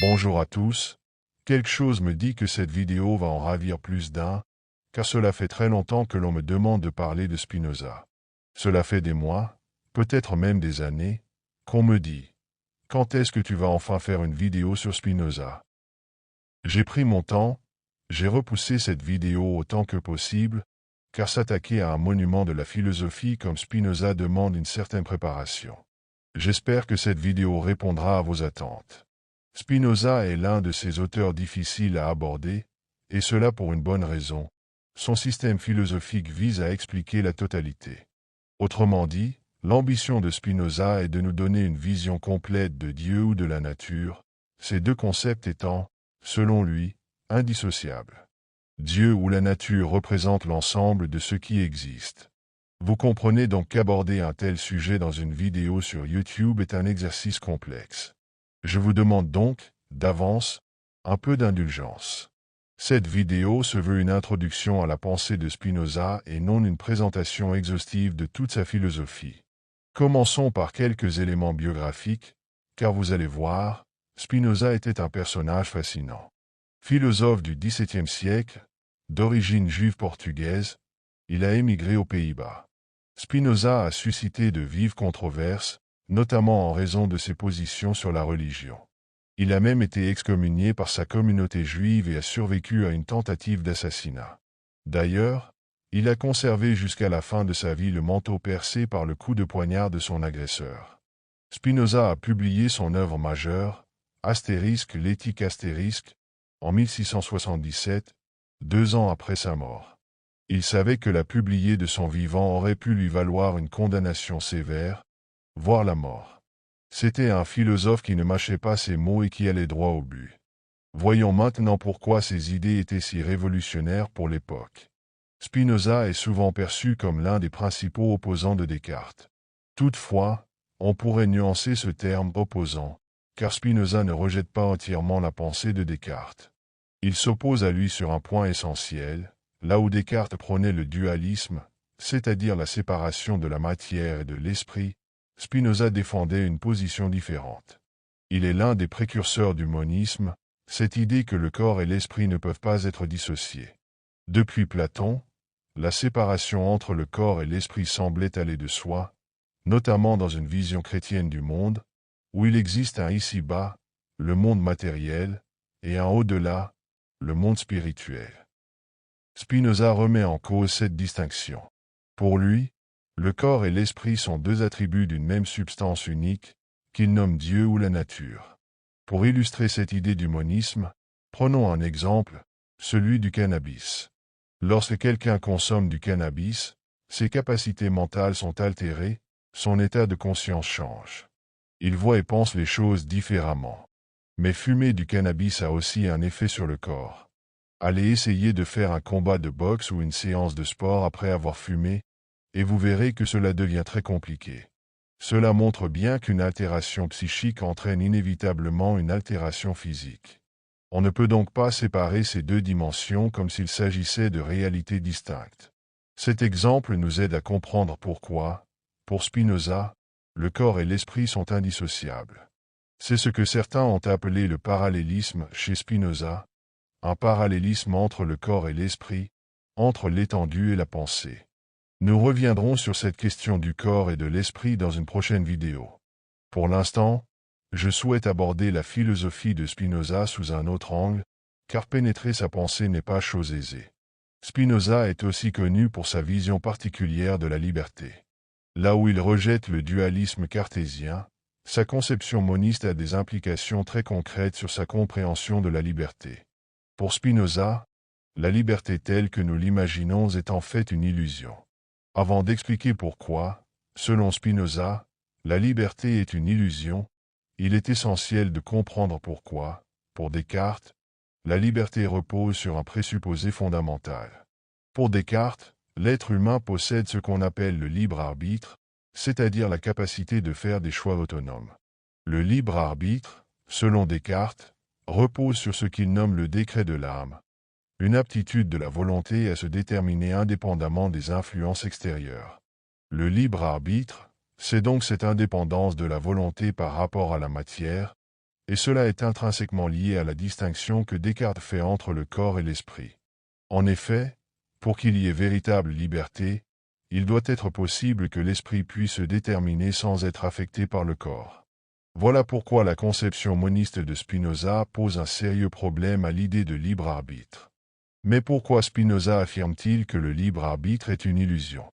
Bonjour à tous. Quelque chose me dit que cette vidéo va en ravir plus d'un, car cela fait très longtemps que l'on me demande de parler de Spinoza. Cela fait des mois, peut-être même des années, qu'on me dit « Quand est-ce que tu vas enfin faire une vidéo sur Spinoza ?» J'ai pris mon temps, j'ai repoussé cette vidéo autant que possible, car s'attaquer à un monument de la philosophie comme Spinoza demande une certaine préparation. J'espère que cette vidéo répondra à vos attentes. Spinoza est l'un de ces auteurs difficiles à aborder, et cela pour une bonne raison. Son système philosophique vise à expliquer la totalité. Autrement dit, l'ambition de Spinoza est de nous donner une vision complète de Dieu ou de la nature, ces deux concepts étant, selon lui, indissociables. Dieu ou la nature représentent l'ensemble de ce qui existe. Vous comprenez donc qu'aborder un tel sujet dans une vidéo sur YouTube est un exercice complexe. Je vous demande donc, d'avance, un peu d'indulgence. Cette vidéo se veut une introduction à la pensée de Spinoza et non une présentation exhaustive de toute sa philosophie. Commençons par quelques éléments biographiques, car vous allez voir, Spinoza était un personnage fascinant. Philosophe du XVIIe siècle, d'origine juive portugaise, il a émigré aux Pays-Bas. Spinoza a suscité de vives controverses, notamment en raison de ses positions sur la religion. Il a même été excommunié par sa communauté juive et a survécu à une tentative d'assassinat. D'ailleurs, il a conservé jusqu'à la fin de sa vie le manteau percé par le coup de poignard de son agresseur. Spinoza a publié son œuvre majeure, Astérisque, l'éthique astérisque, en 1677, 2 ans après sa mort. Il savait que la publier de son vivant aurait pu lui valoir une condamnation sévère, voire la mort. C'était un philosophe qui ne mâchait pas ses mots et qui allait droit au but. Voyons maintenant pourquoi ses idées étaient si révolutionnaires pour l'époque. Spinoza est souvent perçu comme l'un des principaux opposants de Descartes. Toutefois, on pourrait nuancer ce terme opposant, car Spinoza ne rejette pas entièrement la pensée de Descartes. Il s'oppose à lui sur un point essentiel, là où Descartes prônait le dualisme, c'est-à-dire la séparation de la matière et de l'esprit, Spinoza défendait une position différente. Il est l'un des précurseurs du monisme, cette idée que le corps et l'esprit ne peuvent pas être dissociés. Depuis Platon, la séparation entre le corps et l'esprit semblait aller de soi, notamment dans une vision chrétienne du monde, où il existe un ici-bas, le monde matériel, et un au-delà, le monde spirituel. Spinoza remet en cause cette distinction. Pour lui, le corps et l'esprit sont deux attributs d'une même substance unique, qu'il nomme Dieu ou la nature. Pour illustrer cette idée du monisme, prenons un exemple, celui du cannabis. Lorsque quelqu'un consomme du cannabis, ses capacités mentales sont altérées, son état de conscience change. Il voit et pense les choses différemment. Mais fumer du cannabis a aussi un effet sur le corps. Allez essayer de faire un combat de boxe ou une séance de sport après avoir fumé, et vous verrez que cela devient très compliqué. Cela montre bien qu'une altération psychique entraîne inévitablement une altération physique. On ne peut donc pas séparer ces deux dimensions comme s'il s'agissait de réalités distinctes. Cet exemple nous aide à comprendre pourquoi, pour Spinoza, le corps et l'esprit sont indissociables. C'est ce que certains ont appelé le parallélisme chez Spinoza, un parallélisme entre le corps et l'esprit, entre l'étendue et la pensée. Nous reviendrons sur cette question du corps et de l'esprit dans une prochaine vidéo. Pour l'instant, je souhaite aborder la philosophie de Spinoza sous un autre angle, car pénétrer sa pensée n'est pas chose aisée. Spinoza est aussi connu pour sa vision particulière de la liberté. Là où il rejette le dualisme cartésien, sa conception moniste a des implications très concrètes sur sa compréhension de la liberté. Pour Spinoza, la liberté telle que nous l'imaginons est en fait une illusion. Avant d'expliquer pourquoi, selon Spinoza, la liberté est une illusion, il est essentiel de comprendre pourquoi, pour Descartes, la liberté repose sur un présupposé fondamental. Pour Descartes, l'être humain possède ce qu'on appelle le libre arbitre, c'est-à-dire la capacité de faire des choix autonomes. Le libre arbitre, selon Descartes, repose sur ce qu'il nomme le décret de l'âme, une aptitude de la volonté à se déterminer indépendamment des influences extérieures. Le libre arbitre, c'est donc cette indépendance de la volonté par rapport à la matière, et cela est intrinsèquement lié à la distinction que Descartes fait entre le corps et l'esprit. En effet, pour qu'il y ait véritable liberté, il doit être possible que l'esprit puisse se déterminer sans être affecté par le corps. Voilà pourquoi la conception moniste de Spinoza pose un sérieux problème à l'idée de libre arbitre. Mais pourquoi Spinoza affirme-t-il que le libre arbitre est une illusion?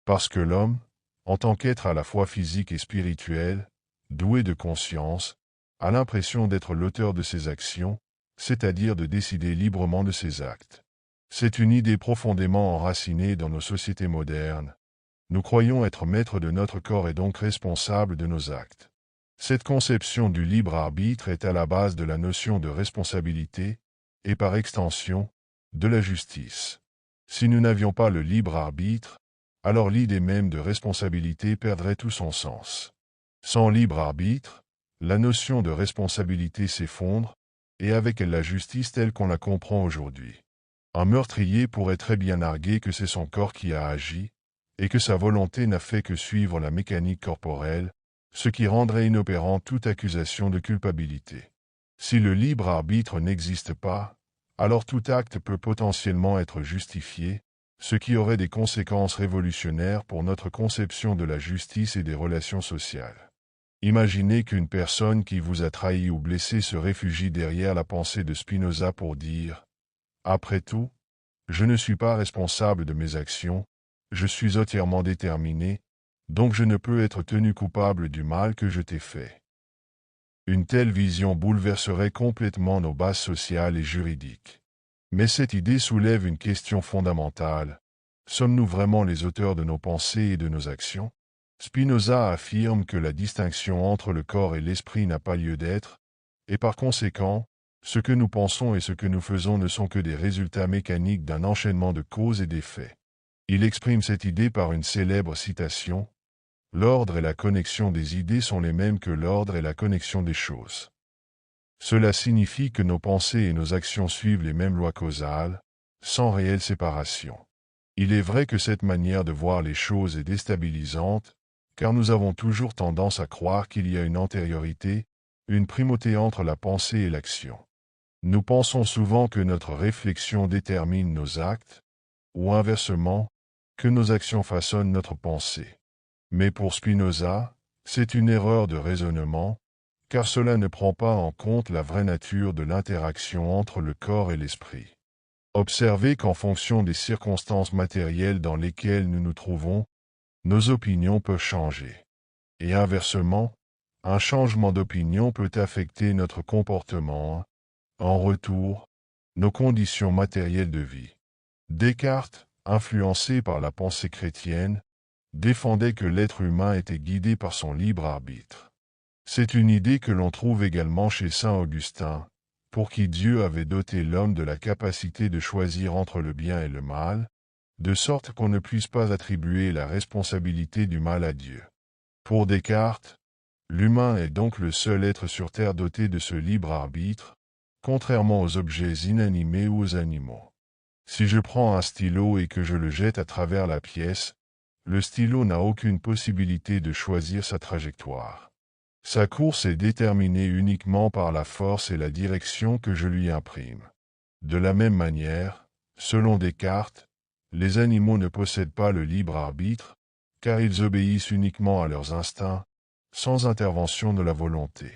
Parce que l'homme, en tant qu'être à la fois physique et spirituel, doué de conscience, a l'impression d'être l'auteur de ses actions, c'est-à-dire de décider librement de ses actes. C'est une idée profondément enracinée dans nos sociétés modernes. Nous croyons être maîtres de notre corps et donc responsables de nos actes. Cette conception du libre arbitre est à la base de la notion de responsabilité, et par extension, de la justice. Si nous n'avions pas le libre arbitre, alors l'idée même de responsabilité perdrait tout son sens. Sans libre arbitre, la notion de responsabilité s'effondre, et avec elle la justice telle qu'on la comprend aujourd'hui. Un meurtrier pourrait très bien arguer que c'est son corps qui a agi, et que sa volonté n'a fait que suivre la mécanique corporelle, ce qui rendrait inopérant toute accusation de culpabilité. Si le libre arbitre n'existe pas, alors tout acte peut potentiellement être justifié, ce qui aurait des conséquences révolutionnaires pour notre conception de la justice et des relations sociales. Imaginez qu'une personne qui vous a trahi ou blessé se réfugie derrière la pensée de Spinoza pour dire « Après tout, je ne suis pas responsable de mes actions, je suis entièrement déterminé, donc je ne peux être tenu coupable du mal que je t'ai fait. » Une telle vision bouleverserait complètement nos bases sociales et juridiques. Mais cette idée soulève une question fondamentale. Sommes-nous vraiment les auteurs de nos pensées et de nos actions? Spinoza affirme que la distinction entre le corps et l'esprit n'a pas lieu d'être, et par conséquent, ce que nous pensons et ce que nous faisons ne sont que des résultats mécaniques d'un enchaînement de causes et d'effets. Il exprime cette idée par une célèbre citation. L'ordre et la connexion des idées sont les mêmes que l'ordre et la connexion des choses. Cela signifie que nos pensées et nos actions suivent les mêmes lois causales, sans réelle séparation. Il est vrai que cette manière de voir les choses est déstabilisante, car nous avons toujours tendance à croire qu'il y a une antériorité, une primauté entre la pensée et l'action. Nous pensons souvent que notre réflexion détermine nos actes, ou inversement, que nos actions façonnent notre pensée. Mais pour Spinoza, c'est une erreur de raisonnement, car cela ne prend pas en compte la vraie nature de l'interaction entre le corps et l'esprit. Observez qu'en fonction des circonstances matérielles dans lesquelles nous nous trouvons, nos opinions peuvent changer. Et inversement, un changement d'opinion peut affecter notre comportement, en retour, nos conditions matérielles de vie. Descartes, influencé par la pensée chrétienne, défendait que l'être humain était guidé par son libre arbitre. C'est une idée que l'on trouve également chez saint Augustin, pour qui Dieu avait doté l'homme de la capacité de choisir entre le bien et le mal, de sorte qu'on ne puisse pas attribuer la responsabilité du mal à Dieu. Pour Descartes, l'humain est donc le seul être sur terre doté de ce libre arbitre, contrairement aux objets inanimés ou aux animaux. Si je prends un stylo et que je le jette à travers la pièce, le stylo n'a aucune possibilité de choisir sa trajectoire. Sa course est déterminée uniquement par la force et la direction que je lui imprime. De la même manière, selon Descartes, les animaux ne possèdent pas le libre arbitre, car ils obéissent uniquement à leurs instincts, sans intervention de la volonté.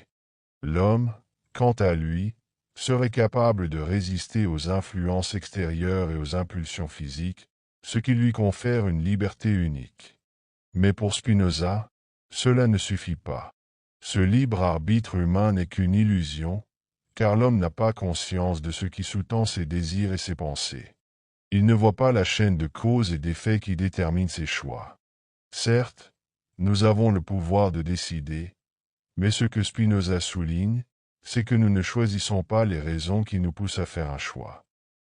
L'homme, quant à lui, serait capable de résister aux influences extérieures et aux impulsions physiques, ce qui lui confère une liberté unique. Mais pour Spinoza, cela ne suffit pas. Ce libre arbitre humain n'est qu'une illusion, car l'homme n'a pas conscience de ce qui sous-tend ses désirs et ses pensées. Il ne voit pas la chaîne de causes et d'effets qui détermine ses choix. Certes, nous avons le pouvoir de décider, mais ce que Spinoza souligne, c'est que nous ne choisissons pas les raisons qui nous poussent à faire un choix.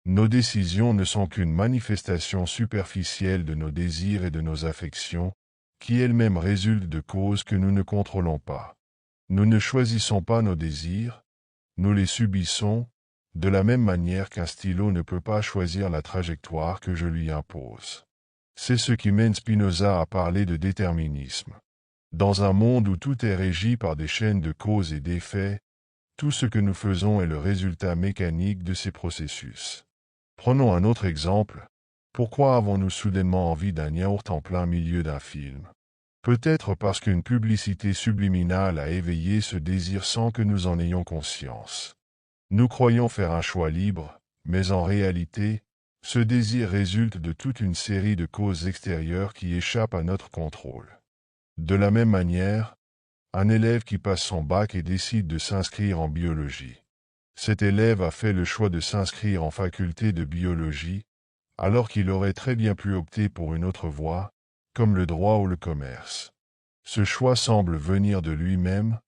Nos décisions ne sont qu'une manifestation superficielle de nos désirs et de nos affections, qui elles-mêmes résultent de causes que nous ne contrôlons pas. Nous ne choisissons pas nos désirs, nous les subissons, de la même manière qu'un stylo ne peut pas choisir la trajectoire que je lui impose. C'est ce qui mène Spinoza à parler de déterminisme. Dans un monde où tout est régi par des chaînes de causes et d'effets, Tout ce que nous faisons est le résultat mécanique de ces processus. Prenons un autre exemple. Pourquoi avons-nous soudainement envie d'un yaourt en plein milieu d'un film? Peut-être parce qu'une publicité subliminale a éveillé ce désir sans que nous en ayons conscience. Nous croyons faire un choix libre, mais en réalité, ce désir résulte de toute une série de causes extérieures qui échappent à notre contrôle. De la même manière, un élève qui passe son bac et décide de s'inscrire en biologie. Cet élève a fait le choix de s'inscrire en faculté de biologie, alors qu'il aurait très bien pu opter pour une autre voie, comme le droit ou le commerce. Ce choix semble venir de lui-même,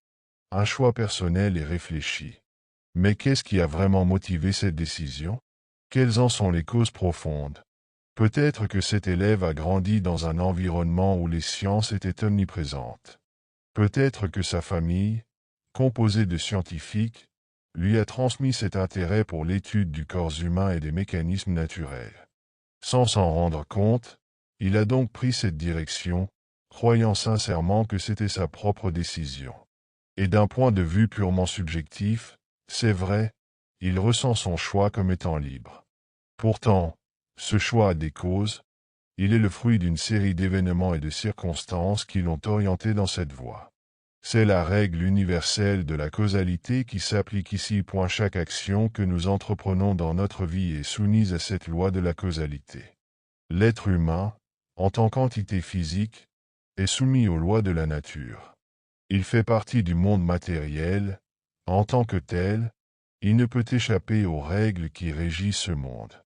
un choix personnel et réfléchi. Mais qu'est-ce qui a vraiment motivé cette décision? Quelles en sont les causes profondes? Peut-être que cet élève a grandi dans un environnement où les sciences étaient omniprésentes. Peut-être que sa famille, composée de scientifiques, lui a transmis cet intérêt pour l'étude du corps humain et des mécanismes naturels. Sans s'en rendre compte, il a donc pris cette direction, croyant sincèrement que c'était sa propre décision. Et d'un point de vue purement subjectif, c'est vrai, il ressent son choix comme étant libre. Pourtant, ce choix a des causes, il est le fruit d'une série d'événements et de circonstances qui l'ont orienté dans cette voie. C'est la règle universelle de la causalité qui s'applique ici. Chaque action que nous entreprenons dans notre vie est soumise à cette loi de la causalité. L'être humain, en tant qu'entité physique, est soumis aux lois de la nature. Il fait partie du monde matériel, en tant que tel, il ne peut échapper aux règles qui régissent ce monde.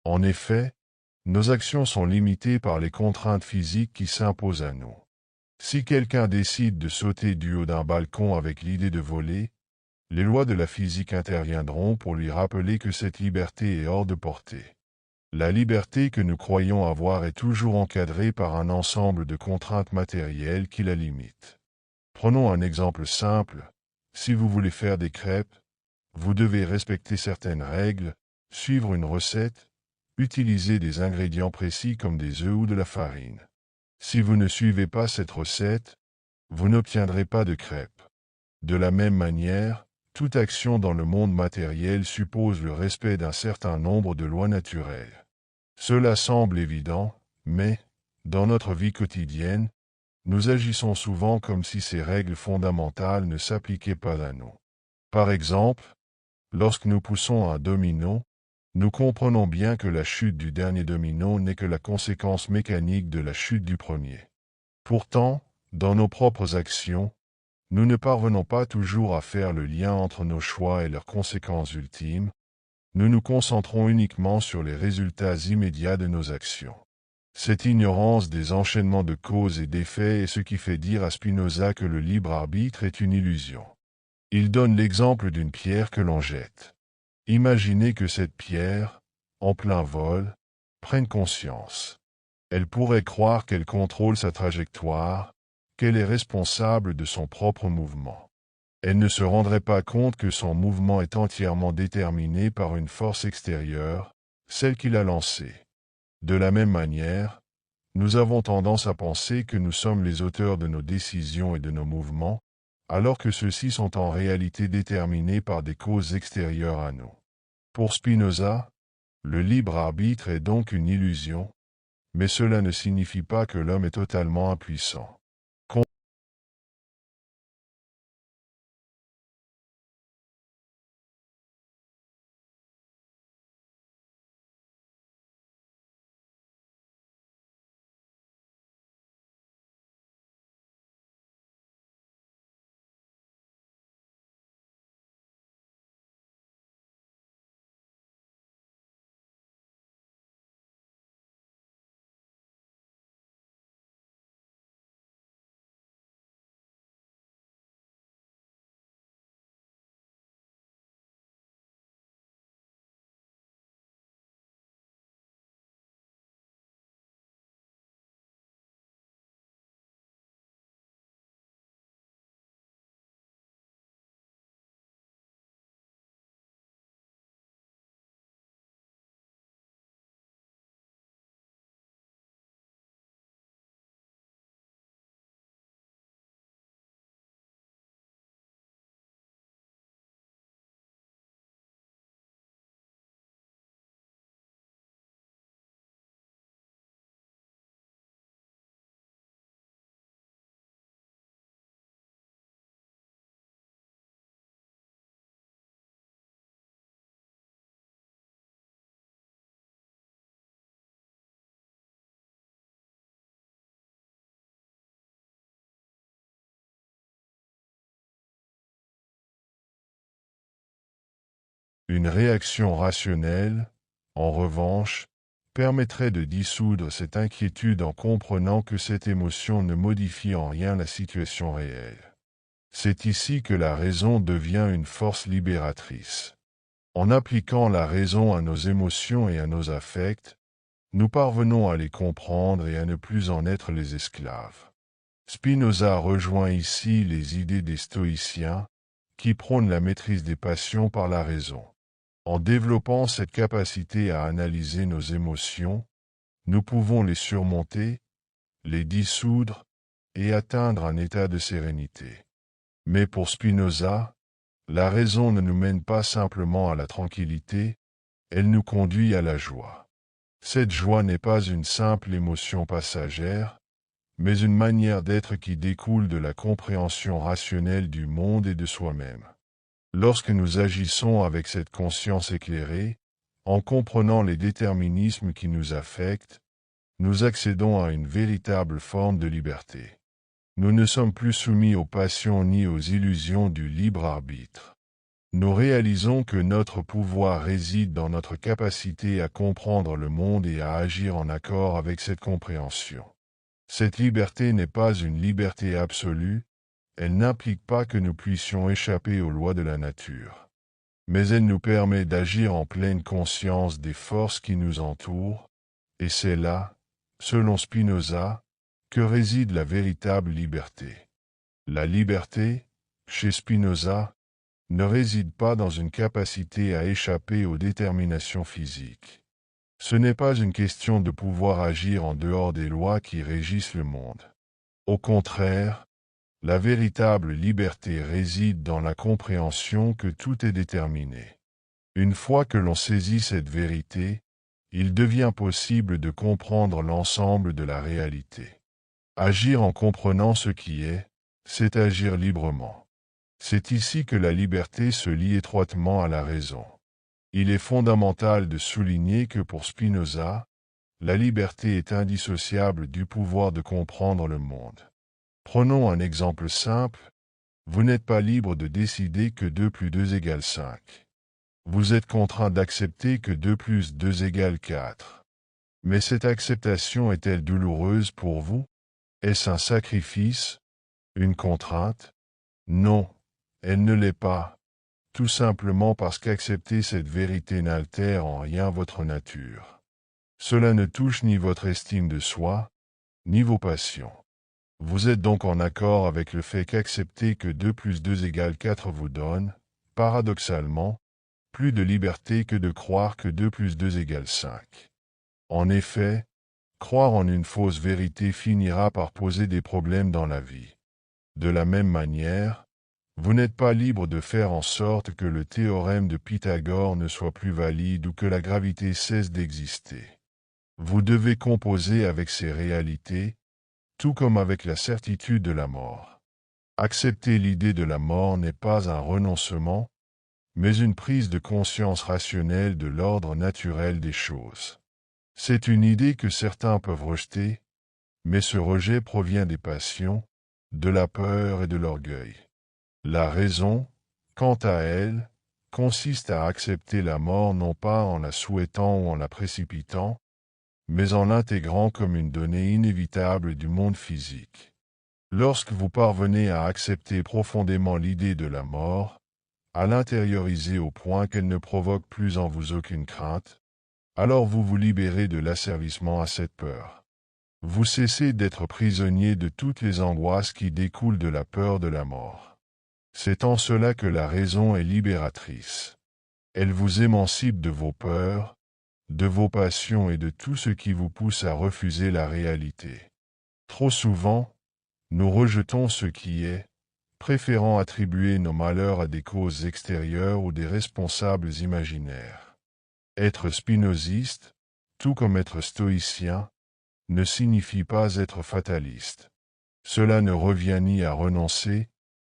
En effet, nos actions sont limitées par les contraintes physiques qui s'imposent à nous. Si quelqu'un décide de sauter du haut d'un balcon avec l'idée de voler, les lois de la physique interviendront pour lui rappeler que cette liberté est hors de portée. La liberté que nous croyons avoir est toujours encadrée par un ensemble de contraintes matérielles qui la limitent. Prenons un exemple simple. Si vous voulez faire des crêpes, vous devez respecter certaines règles, suivre une recette, utiliser des ingrédients précis comme des œufs ou de la farine. Si vous ne suivez pas cette recette, vous n'obtiendrez pas de crêpes. De la même manière, toute action dans le monde matériel suppose le respect d'un certain nombre de lois naturelles. Cela semble évident, mais, dans notre vie quotidienne, nous agissons souvent comme si ces règles fondamentales ne s'appliquaient pas à nous. Par exemple, lorsque nous poussons un domino, nous comprenons bien que la chute du dernier domino n'est que la conséquence mécanique de la chute du premier. Pourtant, dans nos propres actions, nous ne parvenons pas toujours à faire le lien entre nos choix et leurs conséquences ultimes. Nous nous concentrons uniquement sur les résultats immédiats de nos actions. Cette ignorance des enchaînements de causes et d'effets est ce qui fait dire à Spinoza que le libre arbitre est une illusion. Il donne l'exemple d'une pierre que l'on jette. Imaginez que cette pierre, en plein vol, prenne conscience. Elle pourrait croire qu'elle contrôle sa trajectoire, qu'elle est responsable de son propre mouvement. Elle ne se rendrait pas compte que son mouvement est entièrement déterminé par une force extérieure, celle qui l'a lancée. De la même manière, nous avons tendance à penser que nous sommes les auteurs de nos décisions et de nos mouvements, alors que ceux-ci sont en réalité déterminés par des causes extérieures à nous. Pour Spinoza, le libre arbitre est donc une illusion, mais cela ne signifie pas que l'homme est totalement impuissant. Une réaction rationnelle, en revanche, permettrait de dissoudre cette inquiétude en comprenant que cette émotion ne modifie en rien la situation réelle. C'est ici que la raison devient une force libératrice. En appliquant la raison à nos émotions et à nos affects, nous parvenons à les comprendre et à ne plus en être les esclaves. Spinoza rejoint ici les idées des stoïciens, qui prônent la maîtrise des passions par la raison. En développant cette capacité à analyser nos émotions, nous pouvons les surmonter, les dissoudre et atteindre un état de sérénité. Mais pour Spinoza, la raison ne nous mène pas simplement à la tranquillité, elle nous conduit à la joie. Cette joie n'est pas une simple émotion passagère, mais une manière d'être qui découle de la compréhension rationnelle du monde et de soi-même. Lorsque nous agissons avec cette conscience éclairée, en comprenant les déterminismes qui nous affectent, nous accédons à une véritable forme de liberté. Nous ne sommes plus soumis aux passions ni aux illusions du libre arbitre. Nous réalisons que notre pouvoir réside dans notre capacité à comprendre le monde et à agir en accord avec cette compréhension. Cette liberté n'est pas une liberté absolue, elle n'implique pas que nous puissions échapper aux lois de la nature. Mais elle nous permet d'agir en pleine conscience des forces qui nous entourent, et c'est là, selon Spinoza, que réside la véritable liberté. La liberté, chez Spinoza, ne réside pas dans une capacité à échapper aux déterminations physiques. Ce n'est pas une question de pouvoir agir en dehors des lois qui régissent le monde. Au contraire, la véritable liberté réside dans la compréhension que tout est déterminé. Une fois que l'on saisit cette vérité, il devient possible de comprendre l'ensemble de la réalité. Agir en comprenant ce qui est, c'est agir librement. C'est ici que la liberté se lie étroitement à la raison. Il est fondamental de souligner que pour Spinoza, la liberté est indissociable du pouvoir de comprendre le monde. Prenons un exemple simple, vous n'êtes pas libre de décider que 2 plus 2 égale 5. Vous êtes contraint d'accepter que 2 plus 2 égale 4. Mais cette acceptation est-elle douloureuse pour vous? Est-ce un sacrifice? Une contrainte? Non, elle ne l'est pas, tout simplement parce qu'accepter cette vérité n'altère en rien votre nature. Cela ne touche ni votre estime de soi, ni vos passions. Vous êtes donc en accord avec le fait qu'accepter que 2 plus 2 égale 4 vous donne, paradoxalement, plus de liberté que de croire que 2 plus 2 égale 5. En effet, croire en une fausse vérité finira par poser des problèmes dans la vie. De la même manière, vous n'êtes pas libre de faire en sorte que le théorème de Pythagore ne soit plus valide ou que la gravité cesse d'exister. Vous devez composer avec ces réalités, tout comme avec la certitude de la mort. Accepter l'idée de la mort n'est pas un renoncement, mais une prise de conscience rationnelle de l'ordre naturel des choses. C'est une idée que certains peuvent rejeter, mais ce rejet provient des passions, de la peur et de l'orgueil. La raison, quant à elle, consiste à accepter la mort non pas en la souhaitant ou en la précipitant, mais en l'intégrant comme une donnée inévitable du monde physique. Lorsque vous parvenez à accepter profondément l'idée de la mort, à l'intérioriser au point qu'elle ne provoque plus en vous aucune crainte, alors vous vous libérez de l'asservissement à cette peur. Vous cessez d'être prisonnier de toutes les angoisses qui découlent de la peur de la mort. C'est en cela que la raison est libératrice. Elle vous émancipe de vos peurs, de vos passions et de tout ce qui vous pousse à refuser la réalité. Trop souvent, nous rejetons ce qui est, préférant attribuer nos malheurs à des causes extérieures ou des responsables imaginaires. Être spinoziste, tout comme être stoïcien, ne signifie pas être fataliste. Cela ne revient ni à renoncer,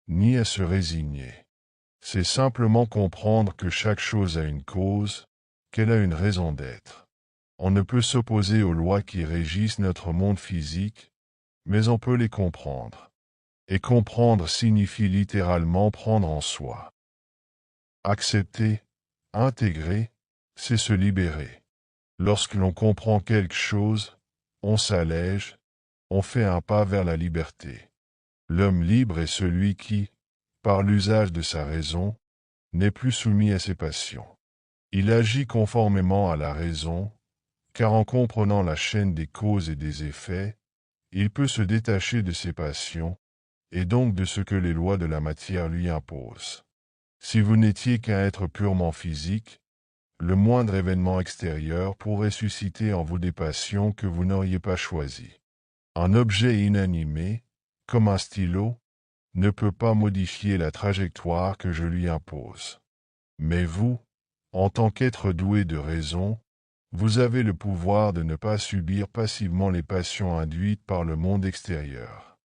ni à se résigner. C'est simplement comprendre que chaque chose a une cause, qu'elle a une raison d'être. On ne peut s'opposer aux lois qui régissent notre monde physique, mais on peut les comprendre. Et comprendre signifie littéralement prendre en soi. Accepter, Intégrer, c'est se libérer. Lorsque l'on comprend quelque chose, on s'allège, on fait un pas vers la liberté. L'homme libre est celui qui, par l'usage de sa raison, n'est plus soumis à ses passions. Il agit conformément à la raison, car en comprenant la chaîne des causes et des effets, il peut se détacher de ses passions, et donc de ce que les lois de la matière lui imposent. Si vous n'étiez qu'un être purement physique, le moindre événement extérieur pourrait susciter en vous des passions que vous n'auriez pas choisies. Un objet inanimé, comme un stylo, ne peut pas modifier la trajectoire que je lui impose. Mais vous, en tant qu'être doué de raison, vous avez le pouvoir de ne pas subir passivement les passions induites par le monde extérieur.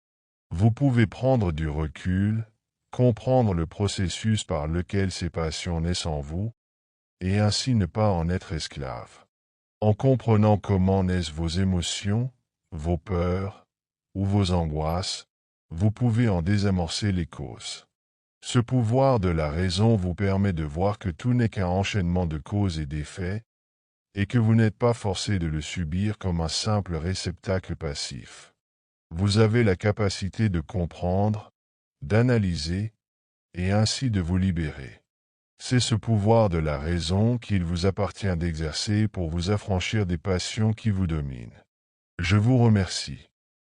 Vous pouvez prendre du recul, comprendre le processus par lequel ces passions naissent en vous, et ainsi ne pas en être esclave. En comprenant comment naissent vos émotions, vos peurs ou vos angoisses, vous pouvez en désamorcer les causes. Ce pouvoir de la raison vous permet de voir que tout n'est qu'un enchaînement de causes et d'effets, et que vous n'êtes pas forcé de le subir comme un simple réceptacle passif. Vous avez la capacité de comprendre, d'analyser, et ainsi de vous libérer. C'est ce pouvoir de la raison qu'il vous appartient d'exercer pour vous affranchir des passions qui vous dominent. Je vous remercie.